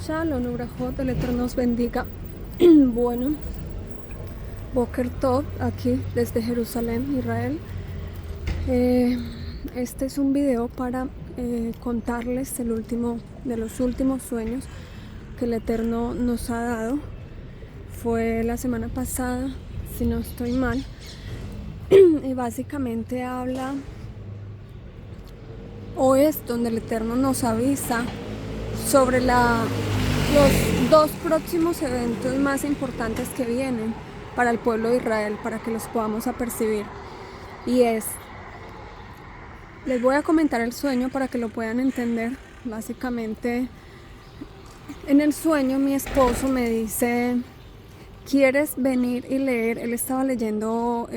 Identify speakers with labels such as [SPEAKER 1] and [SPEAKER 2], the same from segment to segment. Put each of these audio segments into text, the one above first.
[SPEAKER 1] Shalom, Ubrajot, el Eterno nos bendiga. Bueno, Boker Tov, aquí desde Jerusalén, Israel. Este es un video para contarles el último de los últimos sueños que el Eterno nos ha dado. Fue la semana pasada, si no estoy mal, y básicamente habla, o es donde el Eterno nos avisa sobre los dos próximos eventos más importantes que vienen para el pueblo de Israel, para que los podamos apercibir. Y les voy a comentar el sueño para que lo puedan entender. Básicamente, en el sueño mi esposo me dice: ¿quieres venir y leer? Él estaba leyendo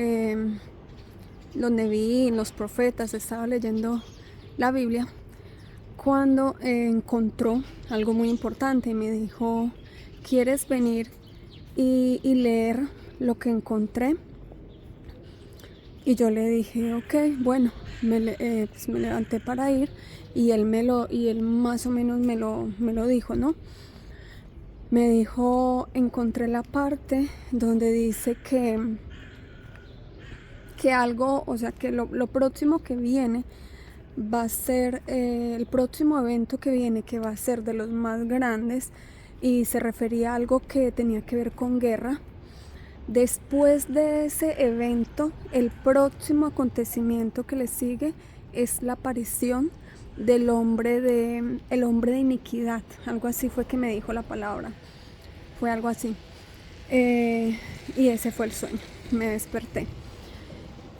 [SPEAKER 1] los Neví, los profetas, estaba leyendo la Biblia, cuando encontró algo muy importante y me dijo: ¿quieres venir y leer lo que encontré? Y yo le dije: ok, bueno. Pues me levanté para ir y él más o menos me lo dijo, ¿no? Me dijo: encontré la parte donde dice que algo, o sea, que lo próximo que viene va a ser el próximo evento que viene, que va a ser de los más grandes, y se refería a algo que tenía que ver con guerra. Después de ese evento, el próximo acontecimiento que le sigue es la aparición del hombre de iniquidad. Algo así fue que me dijo la palabra. Fue algo así. Y ese fue el sueño. Me desperté.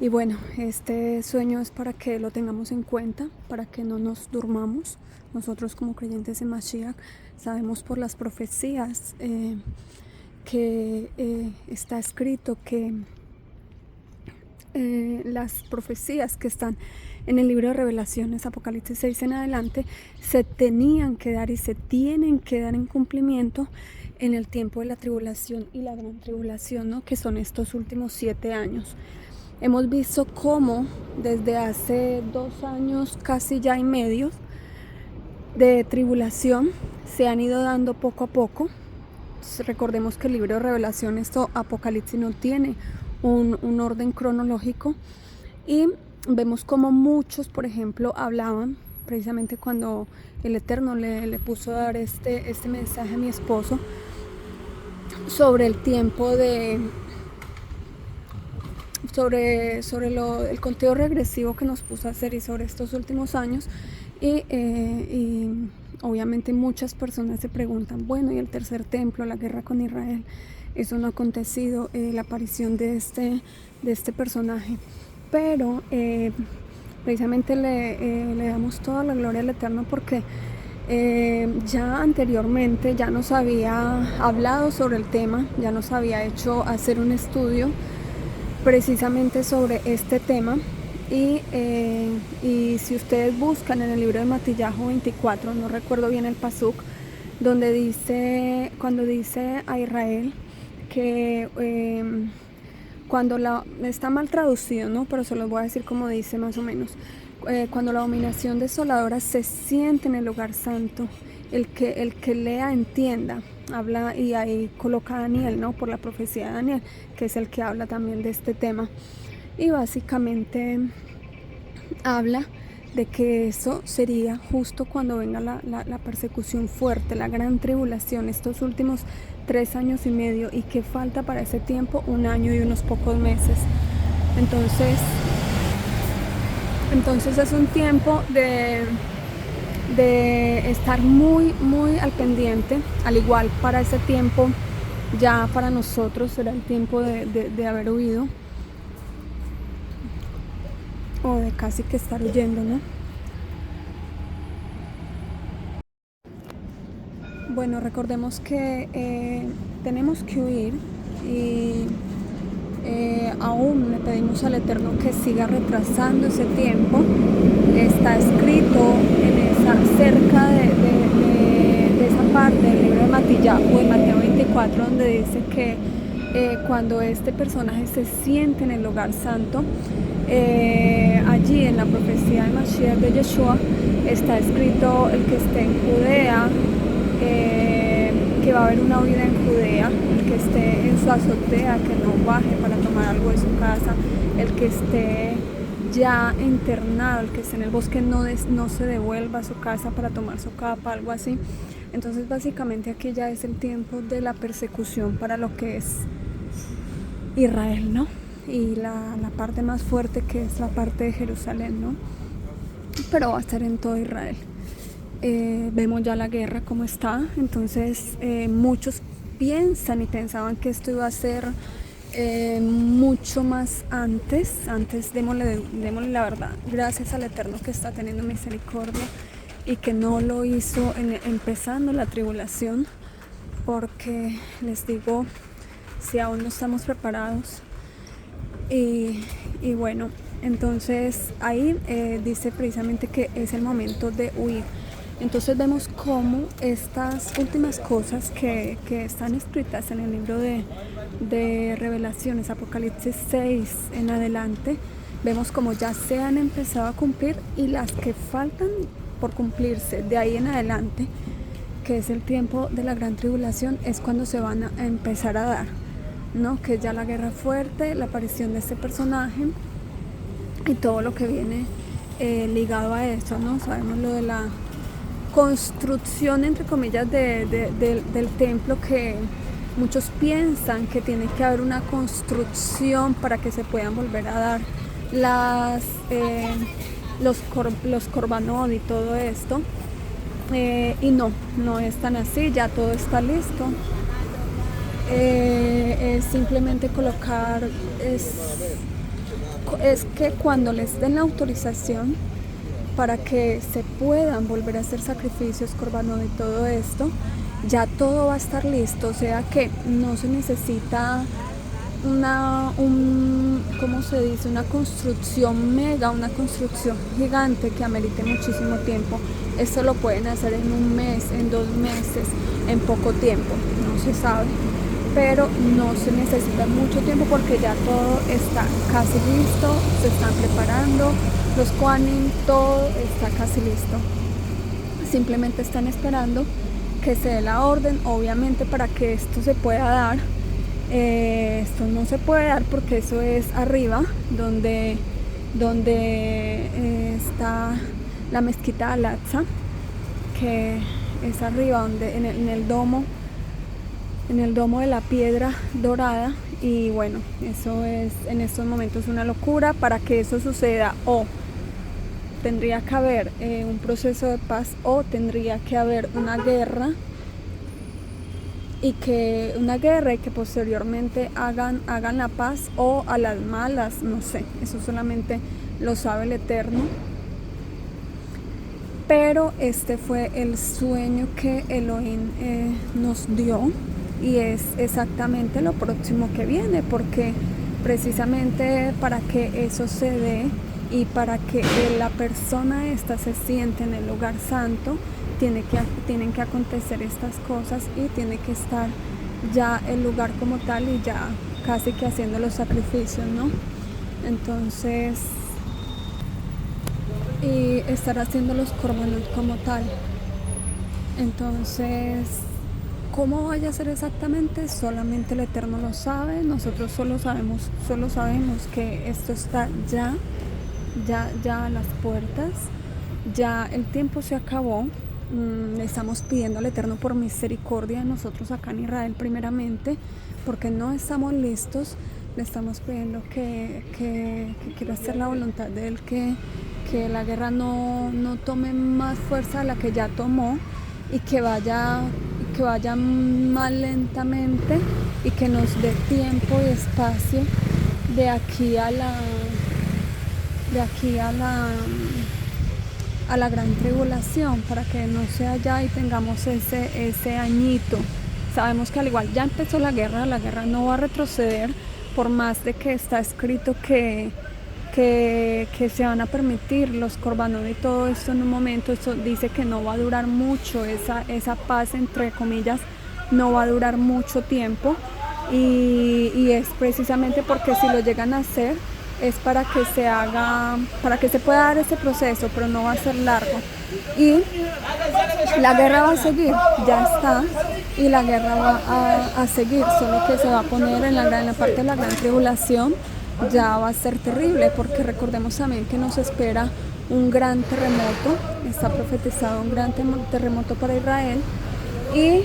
[SPEAKER 1] Y bueno, este sueño es para que lo tengamos en cuenta, para que no nos durmamos. Nosotros, como creyentes en Mashiach, sabemos por las profecías que está escrito que las profecías que están en el libro de Revelaciones, Apocalipsis 6 en adelante, se tenían que dar y se tienen que dar en cumplimiento en el tiempo de la tribulación y la gran tribulación, ¿no? Que son estos últimos 7 años. Hemos visto cómo desde hace 2 años, casi ya y medio, de tribulación se han ido dando poco a poco. Recordemos que el libro de Revelaciones o Apocalipsis no tiene un orden cronológico, y vemos como muchos, por ejemplo, hablaban precisamente cuando el Eterno le puso a dar este mensaje a mi esposo sobre el tiempo el conteo regresivo que nos puso a hacer, y sobre estos últimos años. Y obviamente muchas personas se preguntan: bueno, ¿y el tercer templo, la guerra con Israel? Eso no ha acontecido, la aparición de este personaje. Pero precisamente le damos toda la gloria al Eterno, porque ya anteriormente ya nos había hablado sobre el tema, ya nos había hecho hacer un estudio precisamente sobre este tema. Y si ustedes buscan en el libro de Matillahu 24, no recuerdo bien el pasuk, donde dice, cuando dice a Israel que cuando está mal traducido, ¿no? Pero se los voy a decir como dice más o menos. Cuando la abominación desoladora se siente en el lugar santo, el que lea entienda. Habla, y ahí coloca a Daniel, ¿no? Por la profecía de Daniel, que es el que habla también de este tema. Y básicamente habla de que eso sería justo cuando venga la persecución fuerte, la gran tribulación, estos últimos 3 años y medio, y que falta para ese tiempo 1 año y unos pocos meses. Entonces es un tiempo de estar muy, muy al pendiente. Al igual, para ese tiempo, ya para nosotros será el tiempo de haber huido, o de casi que estar huyendo, ¿no? Bueno, recordemos que tenemos que huir, y aún le pedimos al Eterno que siga retrasando ese tiempo. Está escrito cerca de esa parte del libro de Matillahu, en Mateo 24, donde dice que cuando este personaje se siente en el lugar santo, allí en la profecía de Mashiach de Yeshua está escrito: el que esté en Judea, que va a haber una huida en Judea, el que esté en su azotea, que no baje para tomar algo de su casa, el que esté ya internado, el que esté en el bosque no se devuelva a su casa para tomar su capa, algo así. Entonces básicamente aquí ya es el tiempo de la persecución para lo que es Israel, ¿no? Y la parte más fuerte, que es la parte de Jerusalén, ¿no? Pero va a estar en todo Israel. Vemos ya la guerra como está. Entonces muchos piensan y pensaban que esto iba a ser mucho más antes. Démosle la verdad, gracias al Eterno que está teniendo misericordia y que no lo hizo empezando la tribulación, porque les digo, si aún no estamos preparados. Y bueno, entonces ahí dice precisamente que es el momento de huir. Entonces vemos cómo estas últimas cosas que están escritas en el libro de Revelaciones, Apocalipsis 6 en adelante, vemos cómo ya se han empezado a cumplir, y las que faltan por cumplirse de ahí en adelante, que es el tiempo de la gran tribulación, es cuando se van a empezar a dar, ¿no? Que es ya la guerra fuerte, la aparición de este personaje y todo lo que viene ligado a eso, ¿no? Sabemos lo de la construcción, entre comillas, del templo, que muchos piensan que tiene que haber una construcción para que se puedan volver a dar los korbanot y todo esto, y no es tan así, ya todo está listo. Es simplemente colocar, es que cuando les den la autorización para que se puedan volver a hacer sacrificios, korbanot y todo esto, ya todo va a estar listo. O sea que no se necesita ¿cómo se dice? Una construcción una construcción gigante que amerite muchísimo tiempo. Esto lo pueden hacer en un mes, en 2 meses, en poco tiempo, no se sabe, pero no se necesita mucho tiempo porque ya todo está casi listo, se están preparando, los Kohanim, todo está casi listo. Simplemente están esperando que se dé la orden, obviamente, para que esto se pueda dar. Esto no se puede dar porque eso es arriba, donde está la mezquita Al-Aqsa, que es arriba, donde en el domo de la piedra dorada. Y bueno, eso es en estos momentos una locura. Para que eso suceda, o tendría que haber un proceso de paz, o tendría que haber una guerra, y que posteriormente hagan la paz, o a las malas, no sé, eso solamente lo sabe el Eterno. Pero este fue el sueño que Elohim nos dio, y es exactamente lo próximo que viene, porque precisamente para que eso se dé y para que la persona esta se siente en el lugar santo, tienen que acontecer estas cosas, y tiene que estar ya el lugar como tal, y ya casi que haciendo los sacrificios, ¿no? Entonces, y estar haciendo los korbanot como tal. Entonces, ¿cómo vaya a ser exactamente? Solamente el Eterno lo sabe. Nosotros solo sabemos que esto está ya a las puertas. Ya el tiempo se acabó. Le estamos pidiendo al Eterno por misericordia, nosotros acá en Israel primeramente, porque no estamos listos. Le estamos pidiendo que quiera hacer la voluntad de Él, que la guerra no tome más fuerza de la que ya tomó, y que vaya más lentamente, y que nos dé tiempo y espacio de aquí a la gran tribulación, para que no sea ya y tengamos ese añito. Sabemos que al igual ya empezó la guerra no va a retroceder, por más de que está escrito que se van a permitir los korbanot y todo esto en un momento. Esto dice que no va a durar mucho, esa paz, entre comillas, no va a durar mucho tiempo, y es precisamente porque si lo llegan a hacer, es para que se haga, para que se pueda dar ese proceso, pero no va a ser largo. Y la guerra va a seguir, ya está, y la guerra va a seguir, solo que se va a poner en la parte de la gran tribulación, ya va a ser terrible, porque recordemos también que nos espera un gran terremoto, está profetizado un gran terremoto para Israel, y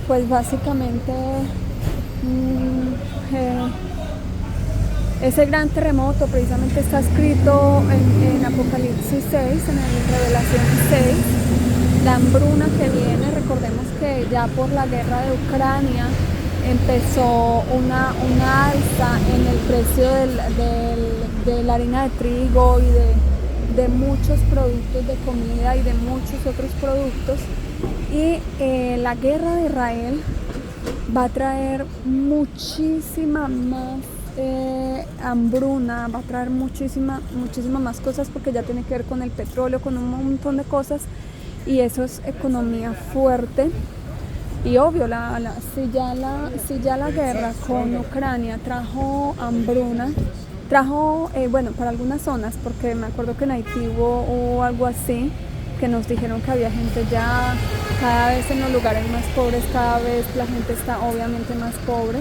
[SPEAKER 1] pues básicamente ese gran terremoto precisamente está escrito en Apocalipsis 6, en Revelación 6, la hambruna que viene. Recordemos que ya por la guerra de Ucrania empezó una alza en el precio de la harina de trigo y de muchos productos de comida y de muchos otros productos. Y la guerra de Israel va a traer muchísima más hambruna, va a traer muchísima más cosas, porque ya tiene que ver con el petróleo, con un montón de cosas, y eso es economía fuerte. Y obvio, si ya la guerra con Ucrania trajo hambruna, trajo, bueno, para algunas zonas, porque me acuerdo que en Haití hubo algo así, que nos dijeron que había gente ya, cada vez en los lugares más pobres, cada vez la gente está obviamente más pobre.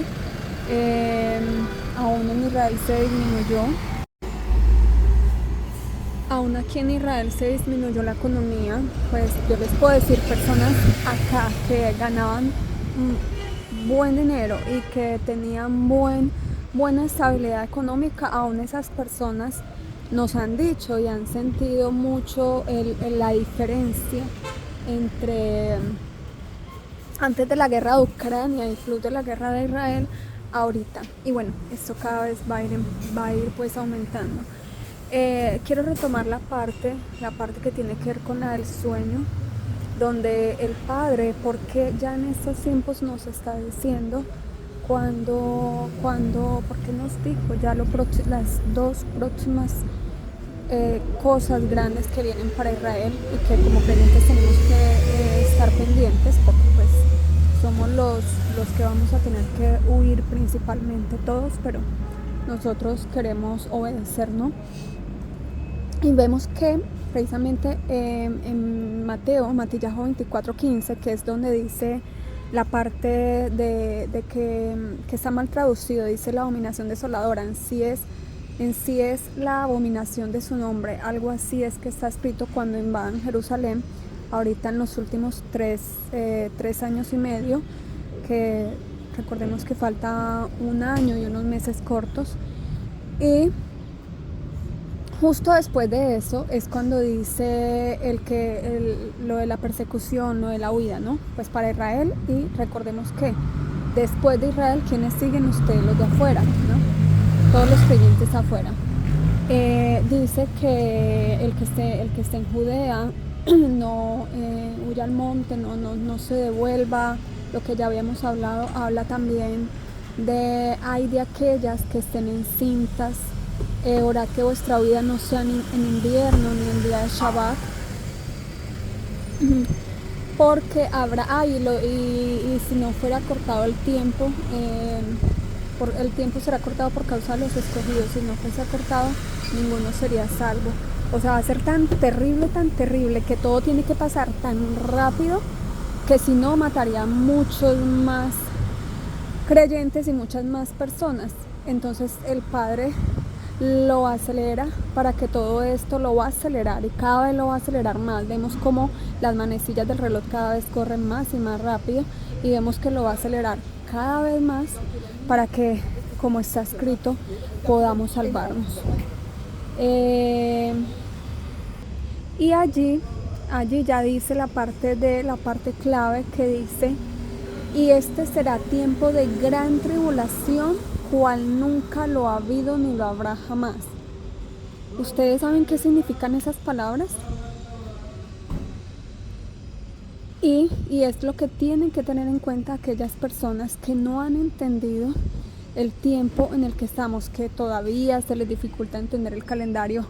[SPEAKER 1] Aún en Israel se disminuyó. Aún aquí en Israel se disminuyó la economía. Pues yo les puedo decir, personas acá que ganaban buen dinero y que tenían buena estabilidad económica, aún esas personas nos han dicho y han sentido mucho la diferencia entre antes de la guerra de Ucrania y plus de la guerra de Israel ahorita. Y bueno, esto cada vez va a ir pues aumentando. Quiero retomar la parte que tiene que ver con la del sueño, donde el Padre, porque ya en estos tiempos nos está diciendo porque nos dijo ya las dos próximas cosas grandes que vienen para Israel, y que como creyentes tenemos que estar pendientes, porque pues somos los que vamos a tener que huir principalmente todos, pero nosotros queremos obedecer, ¿no? Y vemos que precisamente en Matillajo 24:15, que es donde dice la parte de que está mal traducido, dice la abominación desoladora, en sí es la abominación de su nombre, algo así es que está escrito cuando invadan Jerusalén, ahorita en los últimos 3 años y medio, que recordemos que falta un año y unos meses cortos. Y justo después de eso es cuando dice lo de la persecución, lo de la huida, ¿no? Pues para Israel, y recordemos que después de Israel, ¿quiénes siguen ustedes? Los de afuera, ¿no? Todos los creyentes afuera. Dice que el que esté en Judea no huya al monte, no se devuelva, lo que ya habíamos hablado. Habla también hay de aquellas que estén encintas, orad que vuestra vida no sea en invierno ni en día de Shabbat, porque habrá, y si no fuera cortado el tiempo, el tiempo será cortado por causa de los escogidos, si no fuese cortado, ninguno sería salvo. O sea, va a ser tan terrible, que todo tiene que pasar tan rápido, que si no mataría muchos más creyentes y muchas más personas. Entonces el Padre lo acelera para que todo esto lo va a acelerar, y cada vez lo va a acelerar más. Vemos como las manecillas del reloj cada vez corren más y más rápido, y vemos que lo va a acelerar cada vez más para que, como está escrito, podamos salvarnos. Y allí ya dice la parte clave, que dice: y este será tiempo de gran tribulación, cual nunca lo ha habido ni lo habrá jamás. ¿Ustedes saben qué significan esas palabras? Y es lo que tienen que tener en cuenta aquellas personas que no han entendido el tiempo en el que estamos, que todavía se les dificulta entender el calendario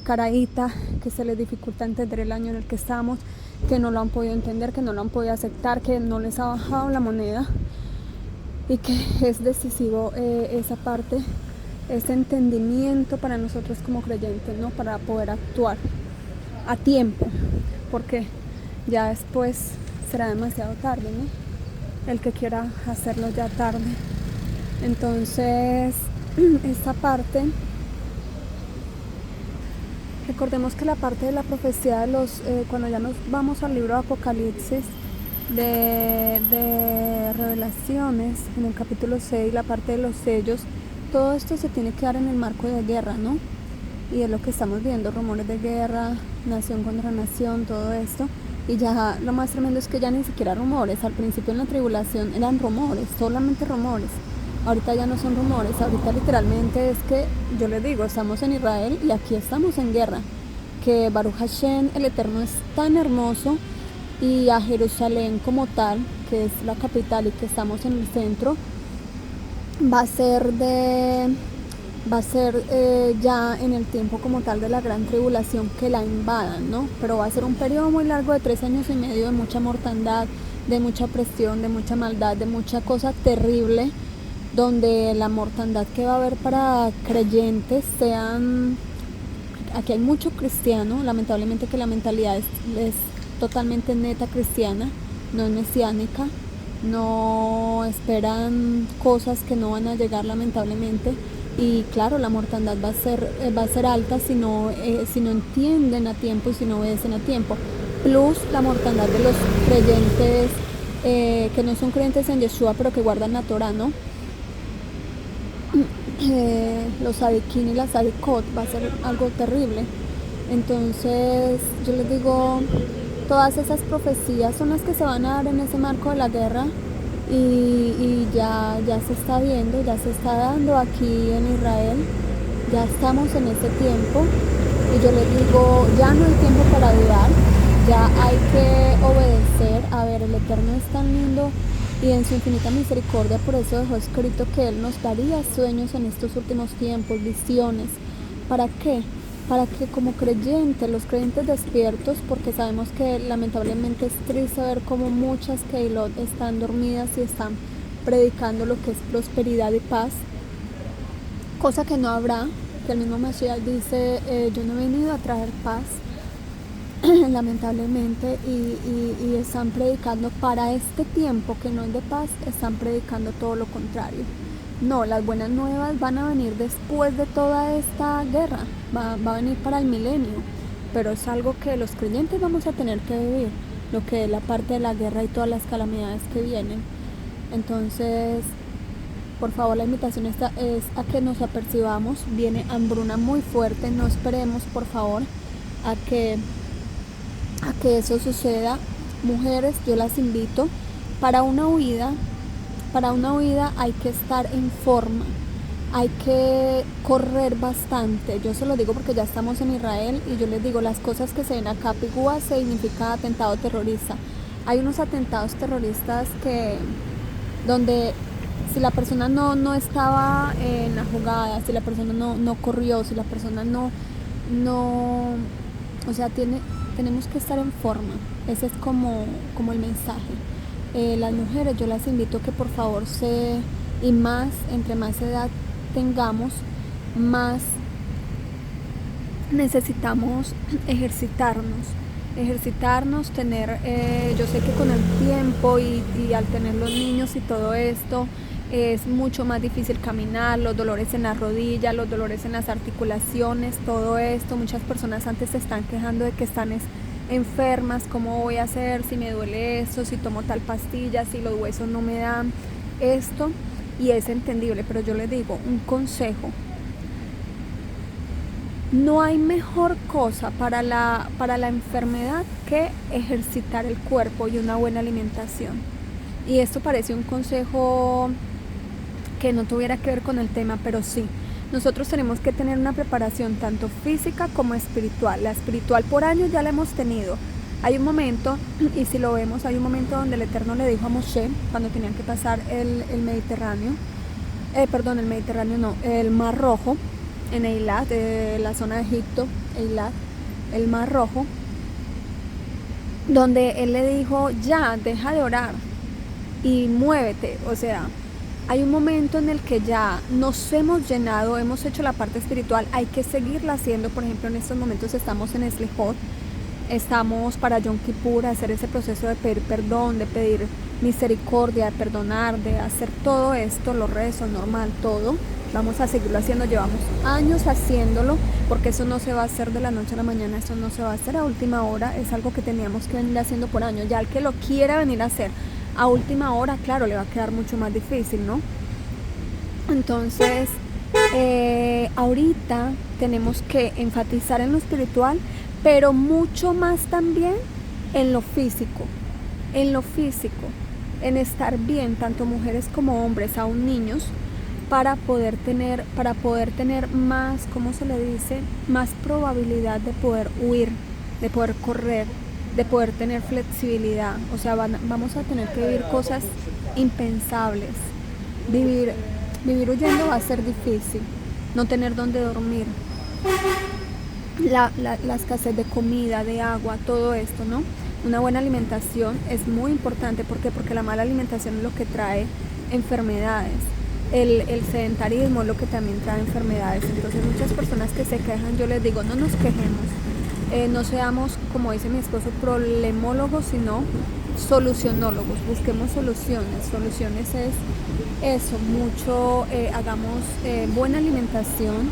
[SPEAKER 1] caraíta, que se les dificulta entender el año en el que estamos, que no lo han podido entender, que no lo han podido aceptar, que no les ha bajado la moneda, y que es decisivo esa parte ese entendimiento para nosotros como creyentes, ¿no? Para poder actuar a tiempo, porque ya después será demasiado tarde, ¿no? El que quiera hacerlo ya tarde. Entonces, esta parte, recordemos que la parte de la profecía de los, cuando ya nos vamos al libro de Apocalipsis, de revelaciones, en el capítulo 6, la parte de los sellos, todo esto se tiene que dar en el marco de guerra, ¿no? Y es lo que estamos viendo, rumores de guerra, nación contra nación, todo esto. Y ya lo más tremendo es que ya ni siquiera rumores. Al principio en la tribulación eran rumores, solamente rumores. Ahorita ya no son rumores, ahorita literalmente es que, yo les digo, estamos en Israel y aquí estamos en guerra. Que Baruch Hashem, el Eterno, es tan hermoso, y a Jerusalén como tal, que es la capital y que estamos en el centro, va a ser ya en el tiempo como tal de la gran tribulación que la invadan, ¿no? Pero va a ser un periodo muy largo de 3 años y medio de mucha mortandad, de mucha opresión, de mucha maldad, de mucha cosa terrible, donde la mortandad que va a haber para creyentes aquí hay mucho cristiano, lamentablemente que la mentalidad es totalmente neta cristiana, no es mesiánica, no esperan cosas que no van a llegar lamentablemente. Y claro, la mortandad va a ser alta si no entienden a tiempo y si no obedecen a tiempo. Plus la mortandad de los creyentes que no son creyentes en Yeshua, pero que guardan la Torah, ¿no? Los sadiquín y las sadikot, va a ser algo terrible. Entonces yo les digo, todas esas profecías son las que se van a dar en ese marco de la guerra. Y ya se está viendo, ya se está dando aquí en Israel, ya estamos en ese tiempo, y yo les digo, ya no hay tiempo para dudar, ya hay que obedecer. A ver, el Eterno es tan lindo y en su infinita misericordia, por eso dejó escrito que Él nos daría sueños en estos últimos tiempos, visiones. ¿Para qué? Para que como creyentes, los creyentes despiertos, porque sabemos que lamentablemente es triste ver cómo muchas Keilot están dormidas y están predicando lo que es prosperidad y paz, cosa que no habrá, que el mismo Mashiach dice, yo no he venido a traer paz, lamentablemente, y están predicando para este tiempo que no es de paz, están predicando todo lo contrario. No, las buenas nuevas van a venir después de toda esta guerra, va a venir para el milenio, pero es algo que los creyentes vamos a tener que vivir, lo que es la parte de la guerra y todas las calamidades que vienen. Entonces, por favor, la invitación es a que nos apercibamos, viene hambruna muy fuerte, no esperemos, por favor, a que eso suceda. Mujeres, yo las invito, para una huida hay que estar en forma, hay que correr bastante. Yo se lo digo porque ya estamos en Israel y yo les digo, las cosas que se ven acá, Pigua significa atentado terrorista. Hay unos atentados terroristas donde si la persona no estaba en la jugada, si la persona no corrió, si la persona no, o sea, tenemos que estar en forma. Ese es como el mensaje. Las mujeres, yo las invito que por favor y más, entre más edad tengamos, más necesitamos ejercitarnos, tener, yo sé que con el tiempo y al tener los niños y todo esto, es mucho más difícil caminar, los dolores en las rodillas, los dolores en las articulaciones, todo esto. Muchas personas antes se están quejando de que están enfermas, ¿cómo voy a hacer si me duele esto, si tomo tal pastilla, si los huesos no me dan esto? Y es entendible, pero yo les digo, un consejo: no hay mejor cosa para la enfermedad que ejercitar el cuerpo y una buena alimentación. Y esto parece un consejo que no tuviera que ver con el tema, pero sí. Nosotros tenemos que tener una preparación tanto física como espiritual. La espiritual por años ya la hemos tenido. Hay un momento, y si lo vemos, hay un momento donde el Eterno le dijo a Moshe, cuando tenían que pasar el Mediterráneo, el Mar Rojo, en Eilat, la zona de Egipto, Eilat, el Mar Rojo, donde él le dijo, ya, deja de orar y muévete, o sea, hay un momento en el que ya nos hemos llenado, hemos hecho la parte espiritual, hay que seguirla haciendo. Por ejemplo, en estos momentos estamos en Slihot, estamos para Yom Kippur, hacer ese proceso de pedir perdón, de pedir misericordia, de perdonar, de hacer todo esto, los rezos, normal, todo. Vamos a seguirlo haciendo, llevamos años haciéndolo, porque eso no se va a hacer de la noche a la mañana, eso no se va a hacer a última hora, es algo que teníamos que venir haciendo por años. Ya el que lo quiera venir a hacer a última hora, claro, le va a quedar mucho más difícil, ¿no? Entonces, ahorita tenemos que enfatizar en lo espiritual, pero mucho más también en lo físico, en estar bien, tanto mujeres como hombres, aún niños, para poder tener más, ¿cómo se le dice? Más probabilidad de poder huir, de poder correr, de poder tener flexibilidad. O sea, vamos a tener que vivir cosas impensables. Vivir huyendo va a ser difícil. No tener dónde dormir. La escasez de comida, de agua, todo esto, ¿no? Una buena alimentación es muy importante. ¿Por qué? Porque la mala alimentación es lo que trae enfermedades. El sedentarismo es lo que también trae enfermedades. Entonces muchas personas que se quejan, yo les digo, no nos quejemos, no seamos, como dice mi esposo, problemólogos, sino solucionólogos. Busquemos soluciones es eso, mucho, hagamos buena alimentación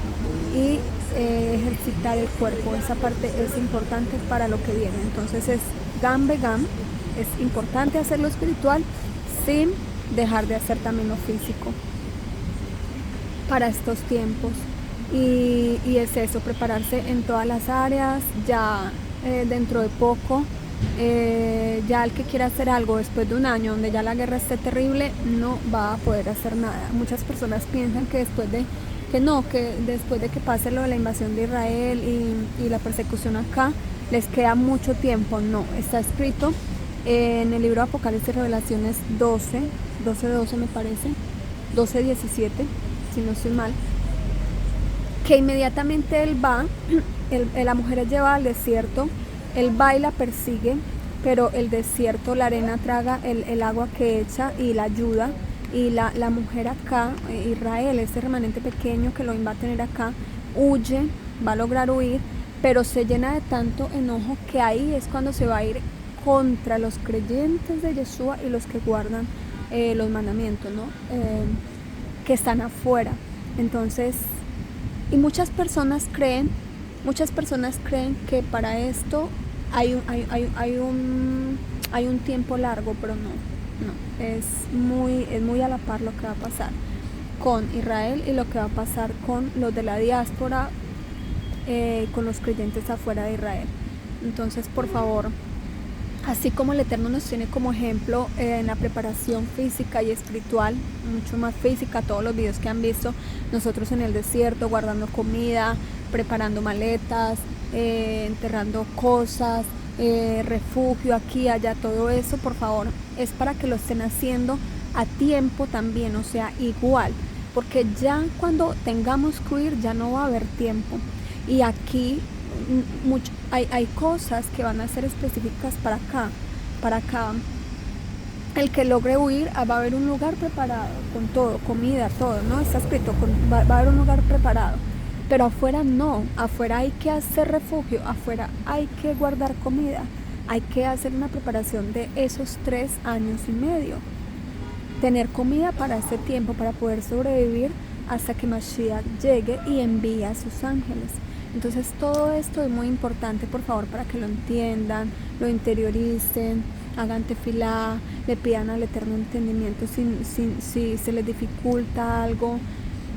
[SPEAKER 1] y ejercitar el cuerpo. Esa parte es importante para lo que viene. Entonces es vegan, es importante hacer lo espiritual sin dejar de hacer también lo físico para estos tiempos. Y es eso, prepararse en todas las áreas. Ya dentro de poco, ya el que quiera hacer algo después de un año donde ya la guerra esté terrible, no va a poder hacer nada. Muchas personas piensan que después de que pase lo de la invasión de Israel y la persecución acá, les queda mucho tiempo. No, está escrito en el libro de Apocalipsis y Revelaciones 12 me parece, 12:17, si no estoy mal, que inmediatamente él va, la mujer es llevada al desierto, él va y la persigue, pero el desierto, la arena traga el agua que echa y la ayuda, y la mujer acá, Israel, ese remanente pequeño que lo va a tener acá, huye, va a lograr huir, pero se llena de tanto enojo que ahí es cuando se va a ir contra los creyentes de Yeshua y los que guardan los mandamientos, ¿no? Que están afuera. Entonces, y muchas personas creen que para esto hay un tiempo largo, pero no, es muy a la par lo que va a pasar con Israel y lo que va a pasar con los de la diáspora, con los creyentes afuera de Israel. Entonces, por favor, así como el Eterno nos tiene como ejemplo en la preparación física y espiritual, mucho más física, todos los videos que han visto, nosotros en el desierto, guardando comida, preparando maletas, enterrando cosas, refugio aquí, allá, todo eso, por favor, es para que lo estén haciendo a tiempo también, o sea, igual, porque ya cuando tengamos que huir ya no va a haber tiempo. Y aquí hay cosas que van a ser específicas para acá. El que logre huir, va a haber un lugar preparado con todo, comida, todo, ¿no? Está escrito, va a haber un lugar preparado. Pero afuera no, afuera hay que hacer refugio, afuera hay que guardar comida, hay que hacer una preparación de esos 3 años y medio. Tener comida para ese tiempo, para poder sobrevivir hasta que Mashiach llegue y envíe a sus ángeles. Entonces todo esto es muy importante, por favor, para que lo entiendan, lo interioricen, hagan tefilá, le pidan al Eterno entendimiento si se les dificulta algo,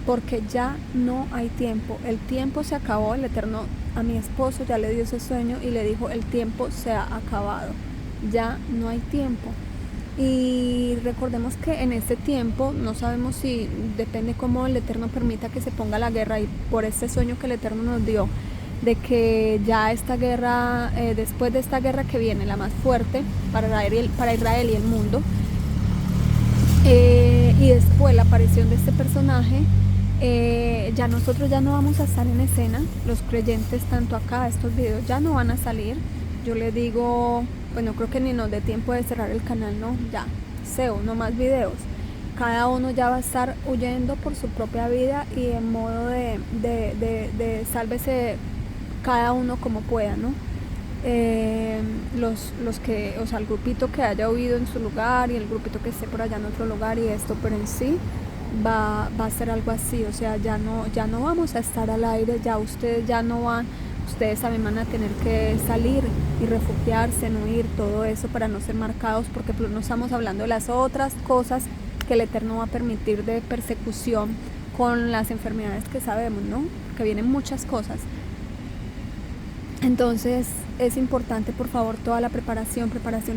[SPEAKER 1] porque ya no hay tiempo. El tiempo se acabó. El Eterno a mi esposo ya le dio ese sueño y le dijo, el tiempo se ha acabado, ya no hay tiempo. Y recordemos que en este tiempo no sabemos si, depende cómo el Eterno permita que se ponga la guerra, y por este sueño que el Eterno nos dio de que ya esta guerra, después de esta guerra que viene, la más fuerte para Israel y el mundo, y después la aparición de este personaje, ya nosotros ya no vamos a estar en escena, los creyentes tanto acá, estos videos ya no van a salir. Yo les digo, bueno, creo que ni nos dé tiempo de cerrar el canal, no, ya, SEO, no más videos. cada uno ya va a estar huyendo por su propia vida y en modo sálvese cada uno como pueda, ¿no? Los que, o sea, el grupito que haya huido en su lugar y el grupito que esté por allá en otro lugar y esto, pero en sí va a ser algo así, o sea, ya no vamos a estar al aire, ya ustedes ya no van, ustedes también van a tener que salir y refugiarse, no huir, todo eso para no ser marcados, porque no estamos hablando de las otras cosas que el Eterno va a permitir de persecución con las enfermedades que sabemos, ¿no? Que vienen muchas cosas. Entonces es importante, por favor, toda la preparación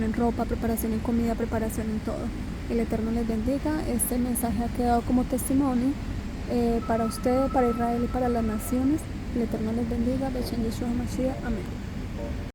[SPEAKER 1] en ropa, preparación en comida, preparación en todo. El Eterno les bendiga. Este mensaje ha quedado como testimonio para ustedes, para Israel y para las naciones. El Eterno les bendiga. Beshem Yeshua HaMashiach. Amén.